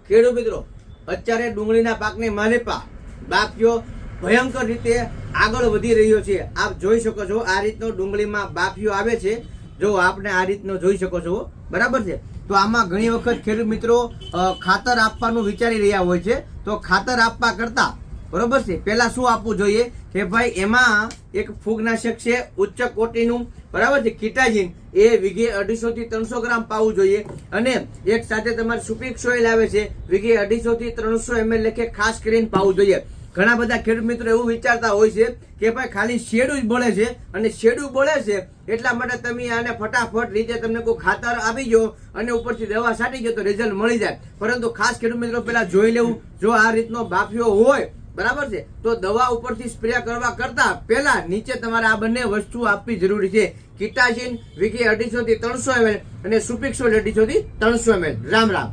ખેડૂત મિત્રો, અત્યારે ડુંગળીના પાકની માલિપા બાફિયો ભયંકર રીતે આગળ વધી રહ્યો છે. આપ જોઈ શકો છો આ રીતનો ડુંગળીમાં બાફિયો આવે છે. જો આપને આ રીતનો જોઈ શકો છો, બરાબર છે. તો આમાં ઘણી વખત ખેડૂત મિત્રો ખાતર આપવાનું વિચારી રહ્યા હોય છે. તો ખાતર આપવા કરતા બરોબર છે પેલા શું આપવું જોઈએ કે ભાઈ એમાં એક ફૂગનાશક છે ઉચ્ચ કોટીનું, બરાબર છે, કિટાજીન, એ વીઘે 250 થી 300 ગ્રામ પાવું જોઈએ. અને એક સાથે તમારે સુપીક સોઇલ આવે છે, વીઘે 250 થી 300 ml લેખે ખાસ કરીને પાવું જોઈએ. ઘણા બધા ખેડૂત મિત્રો એવું વિચારતા હોય છે કે ભાઈ ખાલી શેડું જ બળે છે અને શેડું બળે છે એટલા માટે તમે આને ફટાફટ રીતે તમને કોઈ ખાતર આપી ગયો અને ઉપરથી દવા છાંટી ગયો તો રિઝલ્ટ મળી જાય. પરંતુ ખાસ ખેડૂત મિત્રો પેલા જોઈ લેવું, જો આ રીતનો બાફિયો હોય, બરાબર છે, તો દવા ઉપરથી સ્પ્રે કરવા કરતા પહેલા નીચે તમારે આ બંને વસ્તુ આપવી જરૂરી છે. કિટાજીન વીઘે 250 થી 300 ml અને સુપીક સોઇલ 250 થી 300 ml. રામ રામ.